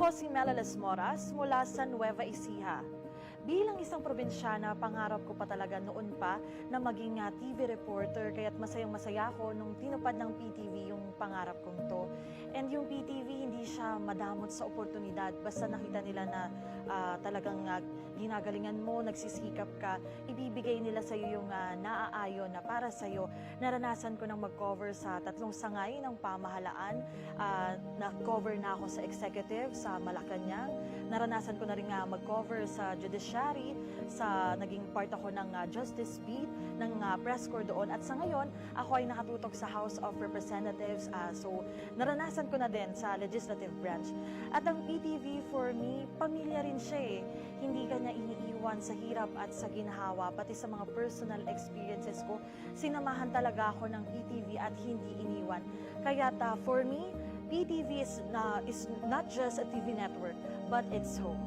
Ako si Melalas Moras mula sa Nueva Ecija. Bilang isang probinsyana, pangarap ko pa talaga noon pa na maging TV reporter, kaya't masayang-masaya ako nung tinupad ng PTV yung pangarap kong to. And yung PTV, hindi siya madamot sa oportunidad. Basta nakita nila na talagang ginagalingan mo, nagsisikap ka, ibibigay nila sa'yo yung naaayon na para sa'yo. Naranasan ko nang mag-cover sa 3 sangay ng pamahalaan. Na-cover na ako sa executive sa Malacanang. Naranasan ko na rin mag-cover sa judiciary, naging part ako ng Justice Beat, ng press corps doon. At sa ngayon, ako ay nakatutok sa House of Representatives. So, naranasan ko na din sa legislative branch. At ang PTV for me, pamilya rin siya eh. Hindi ka niya iniiwan sa hirap at sa ginhawa, pati sa mga personal experiences ko. Sinamahan talaga ako ng PTV at hindi iniwan. Kaya for me, PTV is not just a TV network, but it's home.